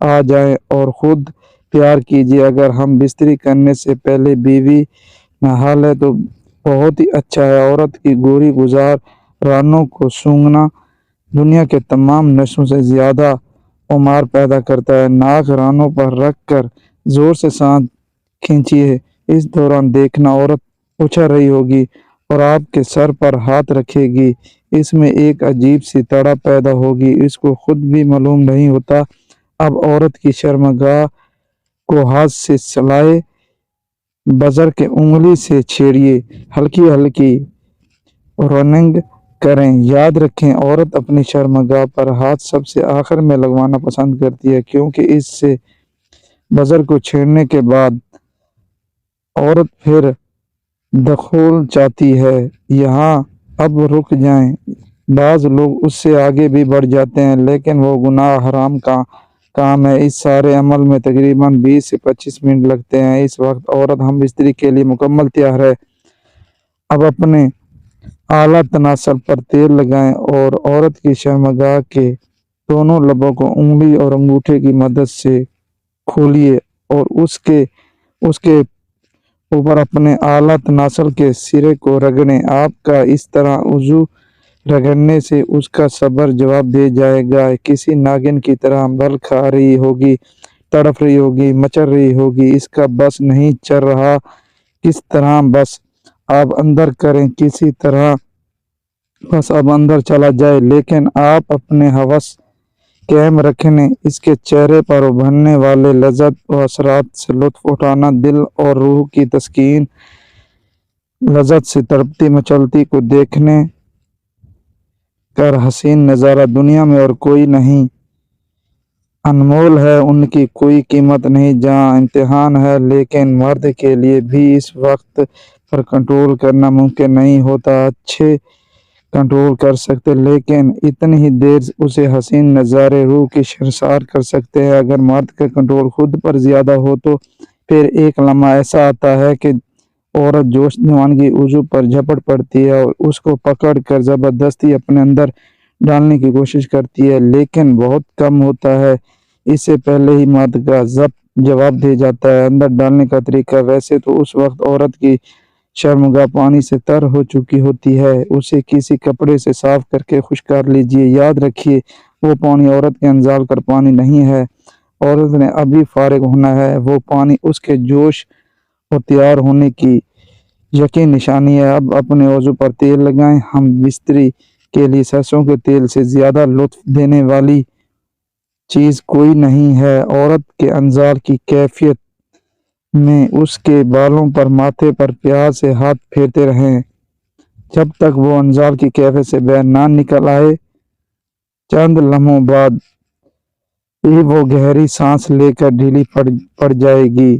آ جائیں اور خود پیار کیجیے۔ اگر ہم بستری کرنے سے پہلے بیوی نہا لے تو بہت ہی اچھا ہے۔ عورت کی گوری گزار رانوں کو سونگھنا دنیا کے تمام نشوں سے زیادہ عمار پیدا کرتا ہے۔ ناک رانوں پر رکھ کر زور سے سانس کھینچیے۔ اس دوران دیکھنا عورت اچھل رہی ہوگی اور آپ کے سر پر ہاتھ رکھے گی۔ اس میں ایک عجیب سی تڑپ پیدا ہوگی، اس کو خود بھی معلوم نہیں ہوتا۔ اب عورت کی شرمگاہ کو ہاتھ سے سلائے بزر کے انگلی سے چھیڑیے، ہلکی ہلکی رننگ کریں۔ یاد رکھیں عورت اپنی شرمگاہ پر ہاتھ سب سے آخر میں لگوانا پسند کرتی ہے، کیونکہ اس سے بزر کو چھیڑنے کے بعد عورت پھر دخول چاہتی ہے۔ یہاں اب رک جائیں، بعض لوگ اس سے آگے بھی بڑھ جاتے ہیں، لیکن وہ گناہ حرام کا کام ہے۔ اس سارے عمل میں تقریباً 20 سے 25 منٹ لگتے ہیں۔ اس وقت عورت ہم بستری کے لیے مکمل تیار ہے۔ اب اپنے اعلیٰ تناسل پر تیل لگائیں اور عورت کی شرمگاہ کے دونوں لبوں کو انگلی اور انگوٹھے کی مدد سے کھولیے اور اس کے اوپر اپنے اعلیٰ تناسل کے سرے کو رگڑیں۔ آپ کا اس طرح عضو رگڑنے سے اس کا صبر جواب دے جائے گا، کسی ناگن کی طرح بل کھا رہی ہوگی، تڑپ رہی ہوگی، مچل رہی ہوگی، اس کا بس نہیں چل رہا، کس طرح بس آپ اندر کریں، کسی طرح بس اب اندر چلا جائے، لیکن آپ اپنے ہوس قائم رکھیں۔ اس کے چہرے پر ابھرنے والے لذت و اثرات سے لطف اٹھانا، دل اور روح کی تسکین لذت سے تڑپتی مچلتی کو دیکھنے کر حسین نظارہ دنیا میں اور کوئی نہیں۔ انمول ہے، ان کی کوئی قیمت نہیں۔ جہاں امتحان ہے، لیکن مرد کے لیے بھی اس وقت پر کنٹرول کرنا ممکن نہیں ہوتا۔ اچھے کنٹرول کر سکتے، لیکن اتنی ہی دیر اسے حسین نظارے روح کی شرسار کر سکتے ہیں۔ اگر مرد کا کنٹرول خود پر زیادہ ہو تو پھر ایک لمحہ ایسا آتا ہے کہ عورت جوش جوانگی عضو پر جھپٹ پڑتی ہے اور اس کو پکڑ کر زبردستی اپنے اندر ڈالنے کی کوشش کرتی ہے، لیکن بہت کم ہوتا ہے۔ اس سے پہلے ہی مرد کا ضبط جواب دے جاتا ہے۔ اندر ڈالنے کا طریقہ: ویسے تو اس وقت عورت کی شرمگاہ پانی سے تر ہو چکی ہوتی ہے، اسے کسی کپڑے سے صاف کر کے خشک کر لیجیے۔ یاد رکھیے وہ پانی عورت کے انزال کا پانی نہیں ہے، عورت نے ابھی فارغ ہونا ہے، وہ پانی اس کے جوش اور تیار ہونے کی یقین نشانی ہے۔ اب اپنے عضو پر تیل لگائیں۔ ہم بستری کے لیے سرسوں کے تیل سے زیادہ لطف دینے والی چیز کوئی نہیں ہے۔ عورت کے انزال کی کیفیت میں اس کے بالوں پر ماتھے پر پیار سے ہاتھ پھیرتے رہیں جب تک وہ انزال کی کیفیت سے باہر نہ نکل آئے۔ چند لمحوں بعد ہی وہ گہری سانس لے کر ڈھیلی پڑ جائے گی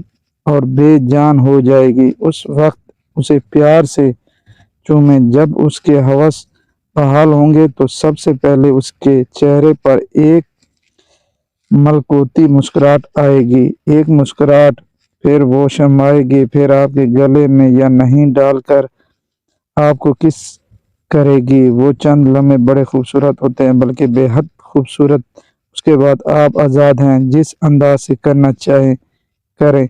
اور بے جان ہو جائے گی۔ اس وقت اسے پیار سے چومیں۔ جب اس کے ہوس بحال ہوں گے تو سب سے پہلے اس کے چہرے پر ایک ملکوتی مسکراہٹ آئے گی، ایک مسکراہٹ، پھر وہ شرمائے گی، پھر آپ کے گلے میں یا نہیں ڈال کر آپ کو کس کرے گی۔ وہ چند لمحے بڑے خوبصورت ہوتے ہیں، بلکہ بے حد خوبصورت۔ اس کے بعد آپ آزاد ہیں، جس انداز سے کرنا چاہیں کریں۔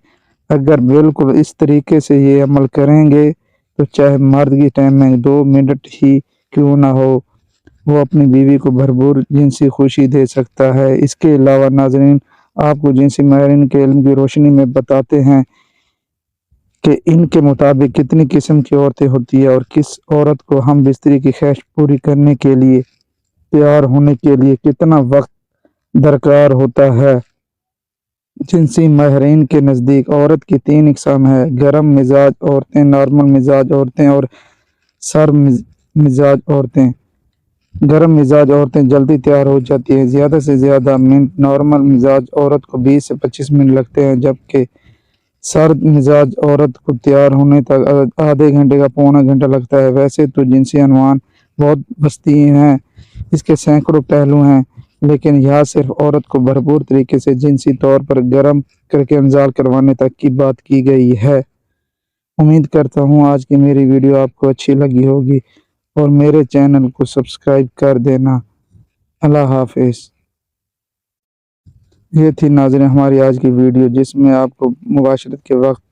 اگر بالکل اس طریقے سے یہ عمل کریں گے تو چاہے مرد کی ٹائم میں 2 منٹ ہی کیوں نہ ہو، وہ اپنی بیوی کو بھرپور جنسی خوشی دے سکتا ہے۔ اس کے علاوہ ناظرین، آپ کو جنسی ماہرین کے علم کی روشنی میں بتاتے ہیں کہ ان کے مطابق کتنی قسم کی عورتیں ہوتی ہیں اور کس عورت کو ہم بستری کی خواہش پوری کرنے کے لیے تیار ہونے کے لیے کتنا وقت درکار ہوتا ہے۔ جنسی ماہرین کے نزدیک عورت کی 3 اقسام ہیں: گرم مزاج عورتیں، نارمل مزاج عورتیں اور سرد مزاج عورتیں۔ گرم مزاج عورتیں جلدی تیار ہو جاتی ہیں، زیادہ سے زیادہ منٹ۔ نارمل مزاج عورت کو 20 سے 25 منٹ لگتے ہیں، جبکہ سرد مزاج عورت کو تیار ہونے تک آدھے گھنٹے کا پونا گھنٹہ لگتا ہے۔ ویسے تو جنسی عنوان بہت وسیع ہیں، اس کے سینکڑوں پہلو ہیں، لیکن یہاں صرف عورت کو بھرپور طریقے سے جنسی طور پر گرم کر کے انزال کروانے تک کی بات کی گئی ہے۔ امید کرتا ہوں آج کی میری ویڈیو آپ کو اچھی لگی ہوگی اور میرے چینل کو سبسکرائب کر دینا۔ اللہ حافظ۔ یہ تھی ناظرین ہماری آج کی ویڈیو، جس میں آپ کو مباشرت کے وقت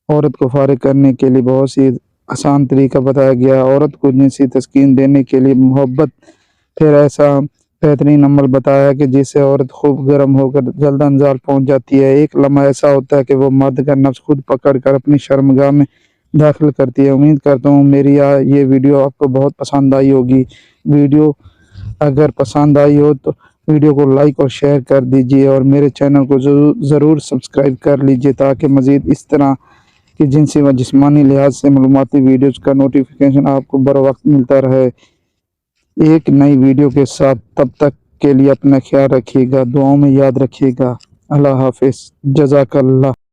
عورت کو فارغ کرنے کے لیے بہت سی آسان طریقہ بتایا گیا۔ عورت کو جنسی تسکین دینے کے لیے محبت پھر ایسا بہترین عمل بتایا کہ جس سے عورت خوب گرم ہو کر جلد انزال پہنچ جاتی ہے۔ ایک لمحہ ایسا ہوتا ہے کہ وہ مرد کا نفس خود پکڑ کر اپنی شرمگاہ میں داخل کرتی ہے۔ امید کرتا ہوں میری یہ ویڈیو آپ کو بہت پسند آئی ہوگی۔ ویڈیو اگر پسند آئی ہو تو ویڈیو کو لائک اور شیئر کر دیجیے، اور میرے چینل کو ضرور سبسکرائب کر لیجیے تاکہ مزید اس طرح کی جنسی و جسمانی لحاظ سے معلوماتی ویڈیوز کا نوٹیفیکیشن آپ کو بر وقت ملتا رہے۔ ایک نئی ویڈیو کے ساتھ، تب تک کے لیے اپنا خیال رکھیے گا، دعاؤں میں یاد رکھیے گا۔ اللہ حافظ، جزاک اللہ۔